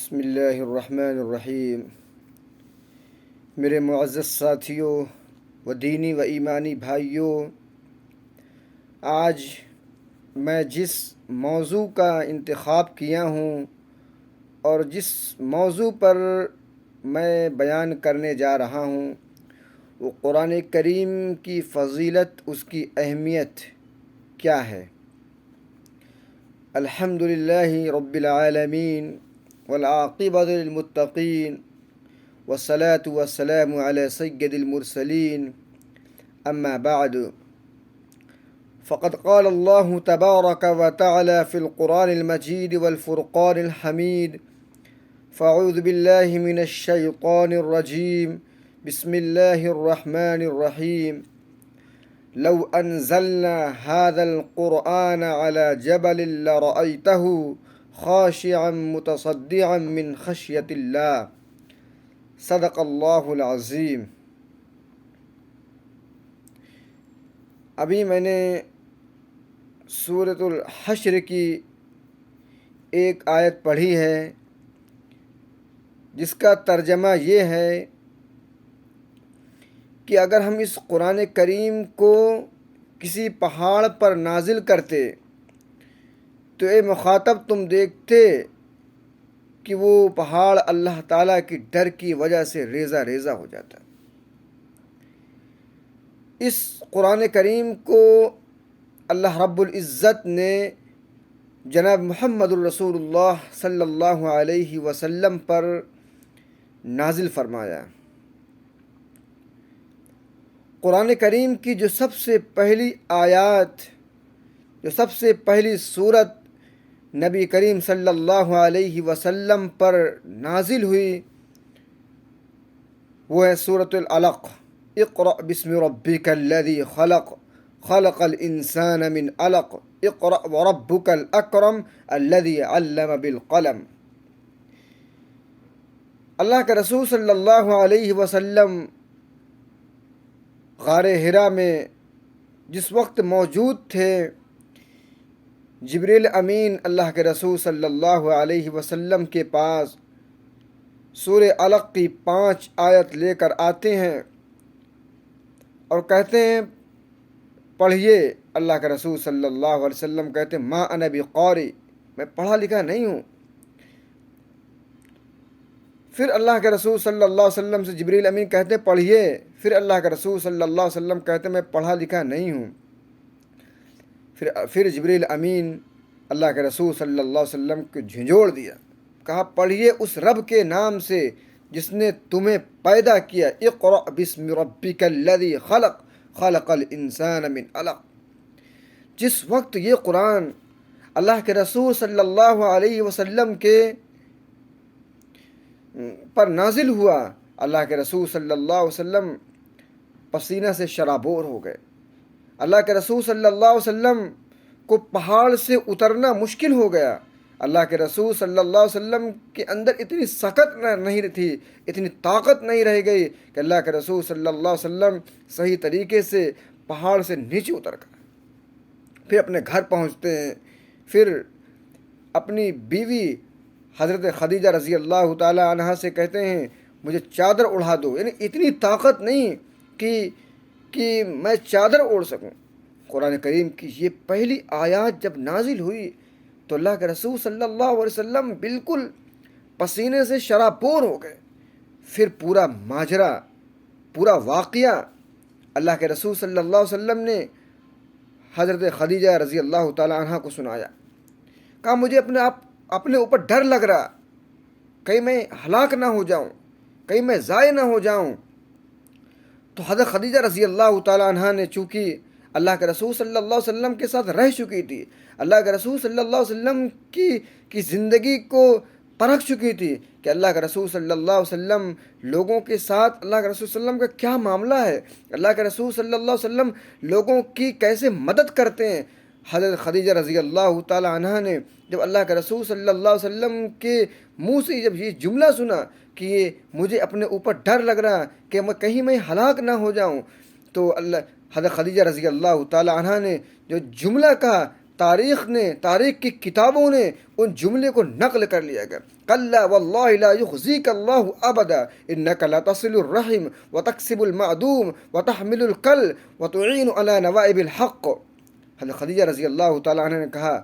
بسم اللہ الرحمن الرحیم۔ میرے معزز ساتھیوں و دینی و ایمانی بھائیوں، آج میں جس موضوع کا انتخاب کیا ہوں اور جس موضوع پر میں بیان کرنے جا رہا ہوں وہ قرآن کریم کی فضیلت، اس کی اہمیت کیا ہے۔ الحمدللہ رب العالمین والعاقبۃ للمتقین والصلاة والسلام علی سید المرسلین، اما بعد فقد قال اللہ تبارک وتعالی فی القرآن المجید والفرقان الحمید، فاعوذ باللہ من الشیطان الرجیم، بسم اللہ الرحمن الرحیم۔ لو انزلنا هذا القرآن على جبل لرأيته خاشعا متصدعا من خشیۃ اللہ، صدق اللہ العظیم۔ ابھی میں نے سورۃ الحشر کی ایک آیت پڑھی ہے جس کا ترجمہ یہ ہے کہ اگر ہم اس قرآن کریم کو کسی پہاڑ پر نازل کرتے تو اے مخاطب تم دیکھتے کہ وہ پہاڑ اللہ تعالیٰ کی ڈر کی وجہ سے ریزہ ریزہ ہو جاتا۔ اس قرآن کریم کو اللہ رب العزت نے جناب محمد الرسول اللہ صلی اللہ علیہ وسلم پر نازل فرمایا۔ قرآن کریم کی جو سب سے پہلی آیات، جو سب سے پہلی سورت نبی کریم صلی اللہ علیہ وسلم پر نازل ہوئی وہ ہے سورۃ العلق۔ اقرأ بسم ربک الذی خلق، خلق الانسان من علق، اقرأ وربک الاکرم الذی علم بالقلم۔ اللہ کے رسول صلی اللہ علیہ وسلم غار حرا میں جس وقت موجود تھے، جبریل امین اللہ کے رسول صلی اللہ علیہ وسلم کے پاس سورہ علق کی 5 آیت لے کر آتے ہیں اور کہتے ہیں پڑھیے۔ اللہ کے رسول صلی اللہ علیہ وسلم کہتے ہیں ما انا بقاری، میں پڑھا لکھا نہیں ہوں۔ پھر اللہ کے رسول صلی اللہ علیہ وسلم سے جبریل امین کہتے ہیں پڑھیے۔ پھر اللہ کے رسول صلی اللہ علیہ وسلم کہتے ہیں میں پڑھا لکھا نہیں ہوں۔ پھر جبریل امین اللہ کے رسول صلی اللہ علیہ وسلم کو جھنجھوڑ دیا، کہا پڑھیے اس رب کے نام سے جس نے تمہیں پیدا کیا، اقرأ بسم ربک الذی خلق، خلق الانسان من علق۔ جس وقت یہ قرآن اللہ کے رسول صلی اللہ علیہ وسلم کے پر نازل ہوا، اللہ کے رسول صلی اللہ علیہ وسلم پسینہ سے شرابور ہو گئے۔ اللہ کے رسول صلی اللہ علیہ وسلم کو پہاڑ سے اترنا مشکل ہو گیا۔ اللہ کے رسول صلی اللہ علیہ وسلم کے اندر اتنی سخت نہیں تھی، اتنی طاقت نہیں رہ گئی کہ اللہ کے رسول صلی اللہ علیہ وسلم صحیح طریقے سے پہاڑ سے نیچے اتر کر پھر اپنے گھر پہنچتے ہیں۔ پھر اپنی بیوی حضرت خدیجہ رضی اللہ تعالی عنہا سے کہتے ہیں مجھے چادر اڑا دو، یعنی اتنی طاقت نہیں کہ میں چادر اوڑھ سکوں۔ قرآن کریم کی یہ پہلی آیات جب نازل ہوئی تو اللہ کے رسول صلی اللہ علیہ وسلم بالکل پسینے سے شرابور ہو گئے۔ پھر پورا ماجرا، پورا واقعہ اللہ کے رسول صلی اللہ علیہ وسلم نے حضرت خدیجہ رضی اللہ تعالی عنہ کو سنایا۔ کہا مجھے اپنے اوپر ڈر لگ رہا، کہیں میں ہلاک نہ ہو جاؤں، کہیں میں ضائع نہ ہو جاؤں۔ تو حضرت خدیجہ رضی اللہ تعالی عنہ نے چونکہ اللہ کے رسول صلی اللہ علیہ وسلم کے ساتھ رہ چکی تھی، اللہ کے رسول صلی اللہ علیہ وسلم کی زندگی کو پرکھ چکی تھی کہ اللہ کے رسول صلی اللہ علیہ وسلم لوگوں کے ساتھ اللہ کے رسول صلی اللہ علیہ وسلم کا کیا معاملہ ہے، اللہ کے رسول صلی اللہ علیہ وسلم لوگوں کی کیسے مدد کرتے ہیں۔ حضرت خدیجہ رضی اللہ تعالی عنہ نے جب اللہ کے رسول صلی اللہ علیہ وسلم کے منہ سے جب یہ جملہ سنا کہ یہ مجھے اپنے اوپر ڈر لگ رہا کہ کہیں میں ہلاک نہ ہو جاؤں، تو حضرت خدیجہ رضی اللہ تعالی عنہ نے جو جملہ کہا تاریخ کی کتابوں نے ان جملے کو نقل کر لیا گیا. کلا واللہ لا یخزیک اللہ ابدا انک لتصل الرحم وتکسب المعدوم وتحمل الکل وتعین علی نوائب الحق. حضرت خدیجہ رضی اللہ تعالیٰ عنہ نے کہا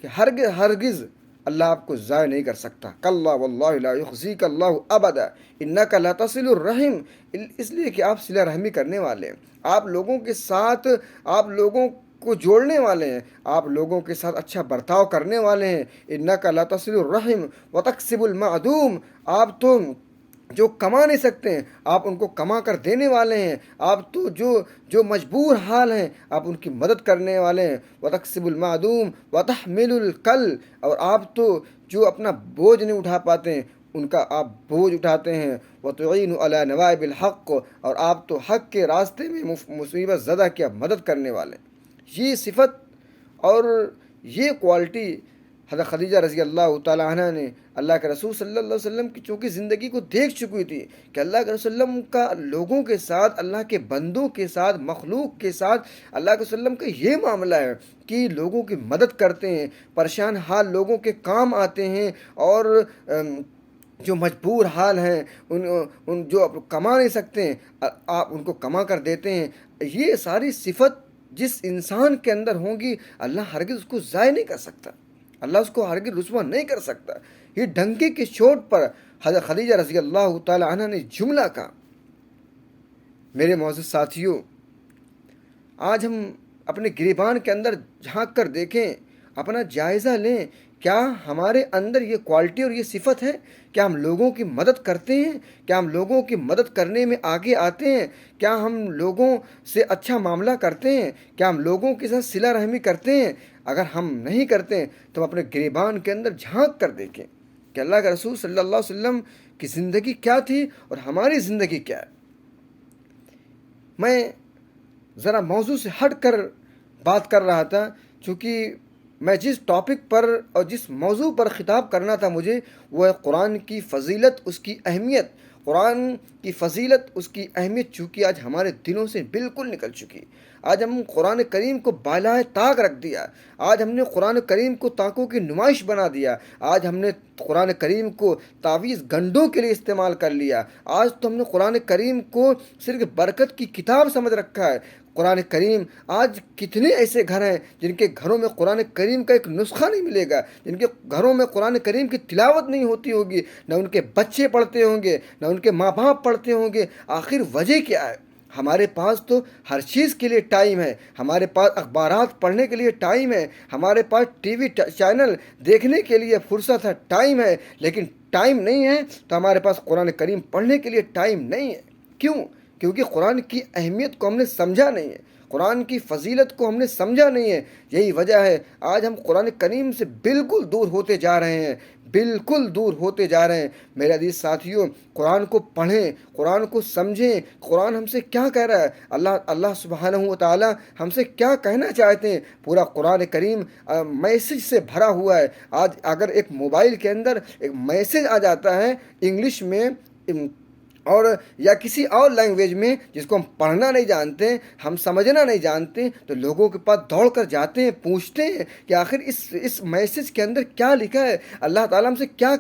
کہ ہرگز اللہ آپ کو ضائع نہیں کر سکتا. کلا واللہ لا یخزیک اللہ ابدا انک لتصل الرحم، اس لیے کہ آپ صلہ رحمی کرنے والے ہیں، آپ لوگوں کے ساتھ، آپ لوگوں کو جوڑنے والے ہیں، آپ لوگوں کے ساتھ اچھا برتاؤ کرنے والے ہیں. انک لتصل الرحم وتکسب المعدوم، آپ تو جو کما نہیں سکتے ہیں آپ ان کو کما کر دینے والے ہیں، آپ تو جو مجبور حال ہیں آپ ان کی مدد کرنے والے ہیں. وتکسب المعدوم وتحمل الکل، اور آپ تو جو اپنا بوجھ نہیں اٹھا پاتے ہیں ان کا آپ بوجھ اٹھاتے ہیں. وتعین علی نوائب الحق، اور آپ تو حق کے راستے میں مصیبت زدہ کی مدد کرنے والے ہیں. یہ صفت اور یہ کوالٹی حضرت خدیجہ رضی اللہ تعالیٰ عنہ نے اللہ کے رسول صلی اللہ علیہ وسلم کی چونکہ زندگی کو دیکھ چکی تھی کہ اللہ کے رسول وسلم کا لوگوں کے ساتھ، اللہ کے بندوں کے ساتھ، مخلوق کے ساتھ اللہ کے وسلم کا یہ معاملہ ہے کہ لوگوں کی مدد کرتے ہیں، پریشان حال لوگوں کے کام آتے ہیں، اور جو مجبور حال ہیں ان جو کما نہیں سکتے ہیں آپ ان کو کما کر دیتے ہیں. یہ ساری صفت جس انسان کے اندر ہوں گی اللہ ہرگز اس کو ضائع نہیں کر سکتا، اللہ اس کو ہرگز رسوا نہیں کر سکتا. یہ ڈنکے کی چوٹ پر حضرت خدیجہ رضی اللہ تعالی عنہ نے جملہ کہا. میرے معزز ساتھیوں، آج ہم اپنے گریبان کے اندر جھانک کر دیکھیں، اپنا جائزہ لیں، کیا ہمارے اندر یہ کوالٹی اور یہ صفت ہے؟ کیا ہم لوگوں کی مدد کرتے ہیں؟ کیا ہم لوگوں کی مدد کرنے میں آگے آتے ہیں؟ کیا ہم لوگوں سے اچھا معاملہ کرتے ہیں؟ کیا ہم لوگوں کے ساتھ صلہ رحمی کرتے ہیں؟ اگر ہم نہیں کرتے ہیں تو ہم اپنے گریبان کے اندر جھانک کر دیکھیں کہ اللہ کے رسول صلی اللہ علیہ وسلم کی زندگی کیا تھی اور ہماری زندگی کیا ہے. میں ذرا موضوع سے ہٹ کر بات کر رہا تھا، چونکہ میں جس ٹاپک پر اور جس موضوع پر خطاب کرنا تھا مجھے، وہ ہے قرآن کی فضیلت، اس کی اہمیت. قرآن کی فضیلت، اس کی اہمیت چونکہ آج ہمارے دلوں سے بالکل نکل چکی. آج ہم قرآن کریم کو بالائے طاق رکھ دیا، آج ہم نے قرآن کریم کو طاقوں کی نمائش بنا دیا، آج ہم نے قرآن کریم کو تعویذ گنڈوں کے لیے استعمال کر لیا. آج تو ہم نے قرآن کریم کو صرف برکت کی کتاب سمجھ رکھا ہے. قرآن کریم، آج کتنے ایسے گھر ہیں جن کے گھروں میں قرآن کریم کا ایک نسخہ نہیں ملے گا، جن کے گھروں میں قرآن کریم کی تلاوت نہیں ہوتی ہوگی، نہ ان کے بچے پڑھتے ہوں گے، نہ ان کے ماں باپ پڑھتے ہوں گے. آخر وجہ کیا ہے؟ ہمارے پاس تو ہر چیز کے لیے ٹائم ہے، ہمارے پاس اخبارات پڑھنے کے لیے ٹائم ہے، ہمارے پاس ٹی وی چینل دیکھنے کے لیے فرصت ہے، ٹائم ہے، لیکن ٹائم نہیں ہے تو ہمارے پاس قرآن کریم پڑھنے کے لیے ٹائم نہیں ہے. کیوں؟ کیونکہ قرآن کی اہمیت کو ہم نے سمجھا نہیں ہے، قرآن کی فضیلت کو ہم نے سمجھا نہیں ہے. یہی وجہ ہے آج ہم قرآن کریم سے بالکل دور ہوتے جا رہے ہیں، بالکل دور ہوتے جا رہے ہیں. میرے عزیز ساتھیوں، قرآن کو پڑھیں، قرآن کو سمجھیں. قرآن ہم سے کیا کہہ رہا ہے؟ اللہ سبحانہ و تعالی ہم سے کیا کہنا چاہتے ہیں؟ پورا قرآن کریم میسج سے بھرا ہوا ہے. آج اگر ایک موبائل کے اندر ایک میسج آ جاتا ہے انگلش میں اور یا کسی اور لینگویج میں جس کو ہم پڑھنا نہیں جانتے، ہم سمجھنا نہیں جانتے، تو لوگوں کے پاس دوڑ کر جاتے ہیں، پوچھتے ہیں کہ آخر اس میسج کے اندر کیا لکھا ہے، اللہ تعالیٰ ہم سے کیا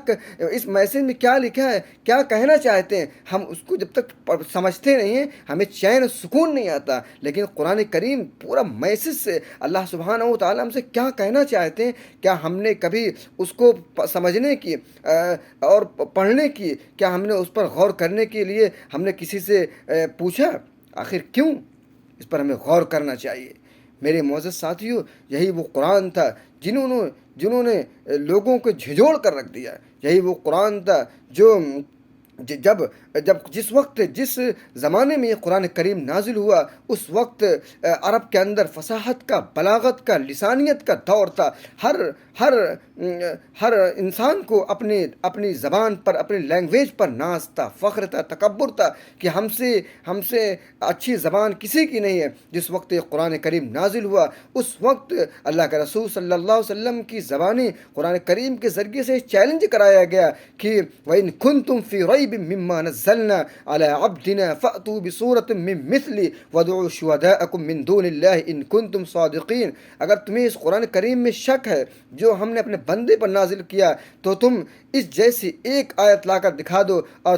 اس میسج میں کیا لکھا ہے، کیا کہنا چاہتے ہیں. ہم اس کو جب تک سمجھتے نہیں ہیں ہمیں چین و سکون نہیں آتا. لیکن قرآن کریم پورا میسج سے اللہ سبحانہ و تعالیٰ ہم سے کیا کہنا چاہتے ہیں، کیا ہم نے کبھی اس کو سمجھنے کی اور پڑھنے کی، کیا ہم نے اس پر غور کرنے کے لیے ہم نے کسی سے پوچھا؟ آخر کیوں؟ اس پر ہمیں غور کرنا چاہیے. میرے معزز ساتھیوں، یہی وہ قرآن تھا جنہوں نے لوگوں کو جھنجھوڑ کر رکھ دیا. یہی وہ قرآن تھا جو جس زمانے میں یہ قرآن کریم نازل ہوا اس وقت عرب کے اندر فصاحت کا، بلاغت کا، لسانیت کا دور تھا. ہر ہر انسان کو اپنی زبان پر، اپنی لینگویج پر ناز تھا، فخر تھا، تکبر تھا کہ ہم سے اچھی زبان کسی کی نہیں ہے۔ جس وقت یہ قرآن کریم نازل ہوا اس وقت اللہ کے رسول صلی اللہ علیہ وسلم کی زبانیں قرآن کریم کے ذریعے سے چیلنج کرایا گیا کہ وَإِن كُنتُم فِي رَيْبٍ مِّمَّا نَزَّلْنَا عَلَىٰ عَبْدِنَا فَأْتُوا بِسُورَةٍ مِّن مِّثْلِهِ وَادْعُوا شُهَدَاءَكُم مِّن دُونِ اللَّهِ إِن كُنتُم صَادِقِينَ۔ اگر تمہیں اس قرآن کریم میں شک ہے جو ہم نے اپنے بندے پر نازل کیا تو تم اس جیسی ایک آیت لا کر دکھا دو، اور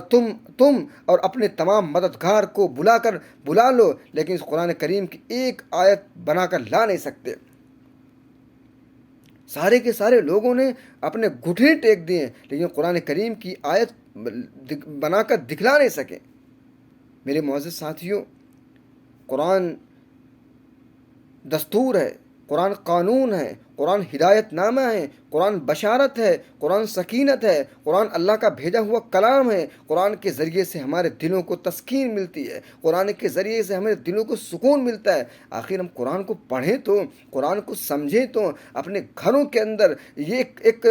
تم اور اپنے تمام مددگار کو بلا لو، لیکن اس قرآن کریم کی ایک آیت بنا کر لا نہیں سکتے۔ سارے کے سارے لوگوں نے اپنے گھٹنے ٹیک دیے لیکن قرآن کریم کی آیت بنا کر دکھلا نہیں سکے۔ میرے معزز ساتھیوں، قرآن دستور ہے، قرآن قانون ہے، قرآن ہدایت نامہ ہے، قرآن بشارت ہے، قرآن سکینت ہے، قرآن اللہ کا بھیجا ہوا کلام ہے۔ قرآن کے ذریعے سے ہمارے دلوں کو تسکین ملتی ہے، قرآن کے ذریعے سے ہمارے دلوں کو سکون ملتا ہے۔ آخر ہم قرآن کو پڑھیں تو، قرآن کو سمجھیں تو، اپنے گھروں کے اندر یہ ایک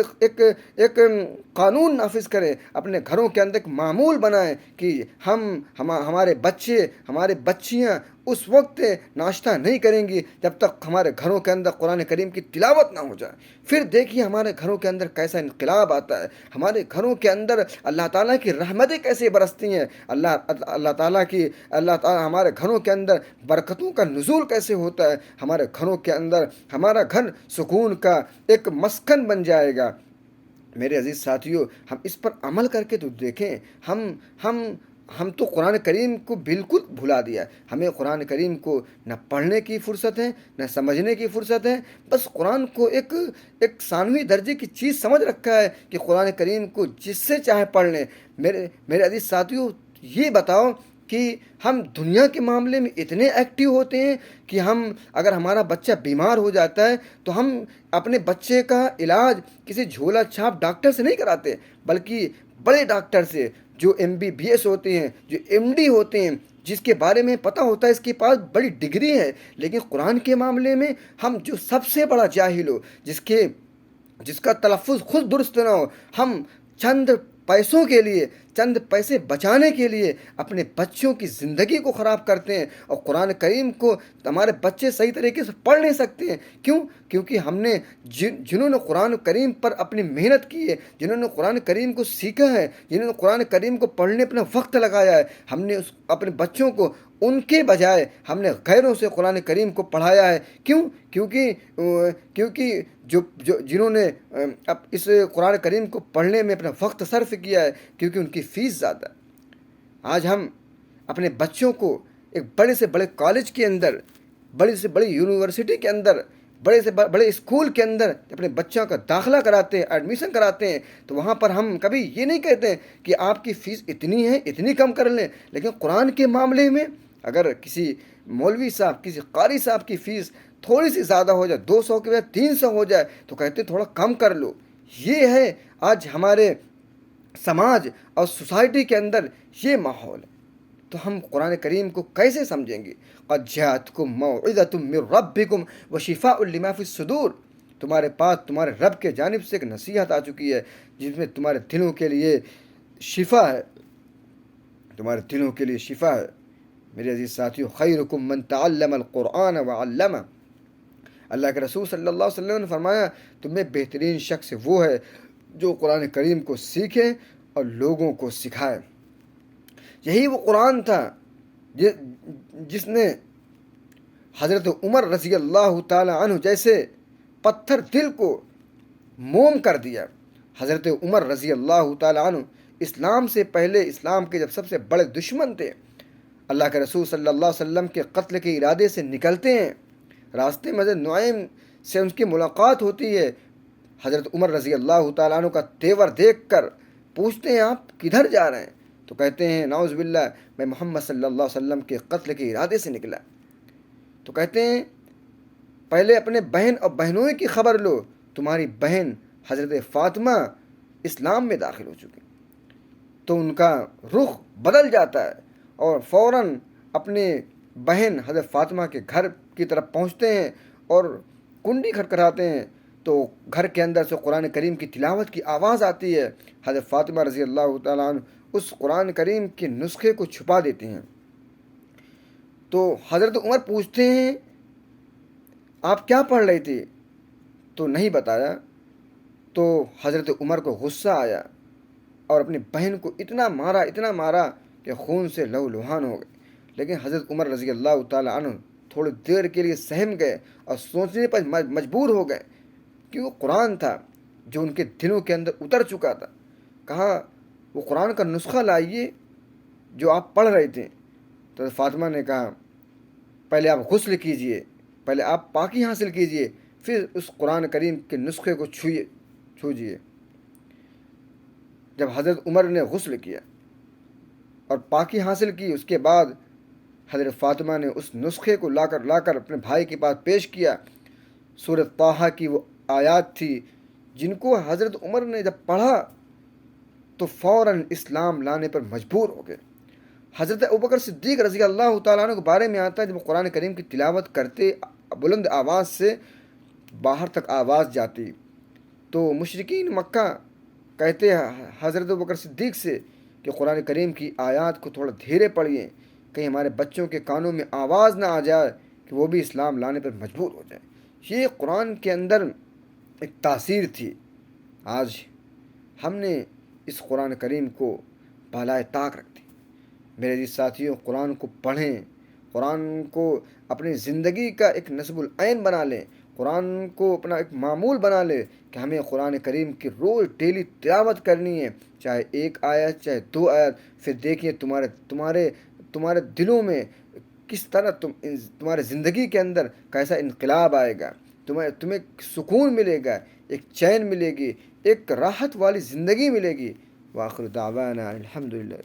قانون نافذ کریں، اپنے گھروں کے اندر ایک معمول بنائیں کہ ہمارے بچے، ہمارے بچیاں اس وقت ناشتہ نہیں کریں گی جب تک ہمارے گھروں کے اندر قرآن کریم کی تلاوت نہ ہو جائے۔ پھر دیکھیے ہمارے گھروں کے اندر کیسا انقلاب آتا ہے، ہمارے گھروں کے اندر اللہ تعالیٰ کی رحمتیں کیسے برستی ہیں، اللہ تعالیٰ ہمارے گھروں کے اندر برکتوں کا نزول کیسے ہوتا ہے، ہمارے گھروں کے اندر ہمارا گھر سکون کا ایک مسکن بن جائے گا۔ میرے عزیز ساتھیوں، ہم اس پر عمل کر کے تو دیکھیں۔ ہم تو قرآن کریم کو بالکل بھلا دیا ہے۔ ہمیں قرآن کریم کو نہ پڑھنے کی فرصت ہے نہ سمجھنے کی فرصت ہے، بس قرآن کو ایک ثانوی درجے کی چیز سمجھ رکھا ہے کہ قرآن کریم کو جس سے چاہے پڑھ لیں۔ میرے عزیز ساتھیوں، یہ بتاؤ کہ ہم دنیا کے معاملے میں اتنے ایکٹیو ہوتے ہیں کہ اگر ہمارا بچہ بیمار ہو جاتا ہے تو ہم اپنے بچے کا علاج کسی جھولا چھاپ ڈاکٹر سے نہیں کراتے، بلکہ بڑے ڈاکٹر سے، جو MBBS ہوتے ہیں، جو MD ہوتے ہیں، جس کے بارے میں پتہ ہوتا ہے اس کے پاس بڑی ڈگری ہے۔ لیکن قرآن کے معاملے میں ہم جو سب سے بڑا جاہل ہو، جس کا تلفظ خود درست نہ ہو، ہم چند پیسوں کے لیے، چند پیسے بچانے کے لیے اپنے بچوں کی زندگی کو خراب کرتے ہیں، اور قرآن کریم کو ہمارے بچے صحیح طریقے سے پڑھ نہیں سکتے ہیں۔ کیونکہ ہم نے جنہوں نے قرآن کریم پر اپنی محنت کی ہے، جنہوں نے قرآن کریم کو سیکھا ہے، جنہوں نے قرآن کریم کو پڑھنے اپنا وقت لگایا ہے، ہم نے اپنے بچوں کو ان کے بجائے ہم نے غیروں سے قرآن کریم کو پڑھایا ہے۔ کیونکہ جنہوں نے اس قرآن کریم کو پڑھنے میں اپنا وقت صرف کیا ہے، کیونکہ ان کی فیس زیادہ ہے۔ آج ہم اپنے بچوں کو ایک بڑے سے بڑے کالج کے اندر، بڑی سے بڑی یونیورسٹی کے اندر، بڑے سے بڑے اسکول کے اندر اپنے بچوں کا داخلہ کراتے ہیں، ایڈمیشن کراتے ہیں، تو وہاں پر ہم کبھی یہ نہیں کہتے ہیں کہ آپ کی فیس اتنی ہے، اتنی کم کر لیں۔ لیکن قرآن کے معاملے میں اگر کسی مولوی صاحب، کسی قاری صاحب کی فیس تھوڑی سی زیادہ ہو جائے، 200 کے بجائے 300 ہو جائے، تو کہتے ہیں تھوڑا کم کر لو۔ یہ ہے آج ہمارے سماج اور سوسائٹی کے اندر یہ ماحول ہے۔ تو ہم قرآن کریم کو کیسے سمجھیں گے؟ قد جاءتکم موعظۃ من ربکم وشفاء لما فی الصدور، تمہارے پاس تمہارے رب کے جانب سے ایک نصیحت آ چکی ہے جس میں تمہارے دلوں کے لیے شفا ہے، تمہارے دلوں کے لیے شفا ہے۔ میرے عزیز ساتھیوں، خیرکم من تعلم القرآن وعلمہ، اللہ کے رسول صلی اللہ علیہ وسلم نے فرمایا تم میں بہترین شخص وہ ہے جو قرآن کریم کو سیکھے اور لوگوں کو سکھائے۔ یہی وہ قرآن تھا جس نے حضرت عمر رضی اللہ تعالی عنہ جیسے پتھر دل کو موم کر دیا۔ حضرت عمر رضی اللہ تعالی عنہ اسلام سے پہلے، اسلام کے جب سب سے بڑے دشمن تھے، اللہ کے رسول صلی اللہ علیہ وسلم کے قتل کے ارادے سے نکلتے ہیں، راستے میں حضرت نعیم سے ان کی ملاقات ہوتی ہے۔ حضرت عمر رضی اللہ تعالیٰ عنہ کا تیور دیکھ کر پوچھتے ہیں آپ کدھر جا رہے ہیں؟ تو کہتے ہیں نعوذ باللہ میں محمد صلی اللہ علیہ وسلم کے قتل کے ارادے سے نکلا۔ تو کہتے ہیں پہلے اپنے بہن اور بہنوئی کی خبر لو، تمہاری بہن حضرت فاطمہ اسلام میں داخل ہو چکی۔ تو ان کا رخ بدل جاتا ہے اور فوراً اپنے بہن حضرت فاطمہ کے گھر کی طرف پہنچتے ہیں اور کنڈی کھٹکھٹاتے ہیں۔ تو گھر کے اندر سے قرآن کریم کی تلاوت کی آواز آتی ہے، حضرت فاطمہ رضی اللہ تعالیٰ عنہ اس قرآن کریم کے نسخے کو چھپا دیتے ہیں۔ تو حضرت عمر پوچھتے ہیں آپ کیا پڑھ رہے تھے؟ تو نہیں بتایا۔ تو حضرت عمر کو غصہ آیا اور اپنی بہن کو اتنا مارا کہ خون سے لہو لہان ہو گئے۔ لیکن حضرت عمر رضی اللہ تعالیٰ عنہ تھوڑی دیر کے لیے سہم گئے اور سوچنے پر مجبور ہو گئے کہ وہ قرآن تھا جو ان کے دلوں کے اندر اتر چکا تھا۔ کہا وہ قرآن کا نسخہ لائیے جو آپ پڑھ رہے تھے۔ تو فاطمہ نے کہا پہلے آپ غسل کیجئے، پہلے آپ پاکی حاصل کیجئے، پھر اس قرآن کریم کے نسخے کو چھوجئے۔ جب حضرت عمر نے غسل کیا اور پاکی حاصل کی، اس کے بعد حضرت فاطمہ نے اس نسخے کو لا کر اپنے بھائی کے پاس پیش کیا۔ سورہ طٰہٰ کی وہ آیات تھی جن کو حضرت عمر نے جب پڑھا تو فوراً اسلام لانے پر مجبور ہو گئے۔ حضرت ابوبکر صدیق رضی اللہ تعالیٰ عنہ کے بارے میں آتا ہے جب قرآن کریم کی تلاوت کرتے بلند آواز سے باہر تک آواز جاتی تو مشرکین مکہ کہتے حضرت ابوبکر صدیق سے کہ قرآن کریم کی آیات کو تھوڑا دھیرے پڑھیے، کہیں ہمارے بچوں کے کانوں میں آواز نہ آ جائے کہ وہ بھی اسلام لانے پر مجبور ہو جائے۔ یہ قرآن کے اندر ایک تاثیر تھی۔ آج ہم نے اس قرآن کریم کو بالائے طاق رکھ دی۔ میرے عزیز ساتھیوں، قرآن کو پڑھیں، قرآن کو اپنی زندگی کا ایک نصب العین بنا لیں، قرآن کو اپنا ایک معمول بنا لیں کہ ہمیں قرآن کریم کی روز ڈیلی تلاوت کرنی ہے، چاہے ایک آیت چاہے دو آیت۔ پھر دیکھیے تمہارے دلوں میں کس طرح تمہارے زندگی کے اندر کیسا انقلاب آئے گا، تمہیں سکون ملے گا، ایک چین ملے گی، ایک راحت والی زندگی ملے گی۔ وآخر دعوانا الحمدللہ۔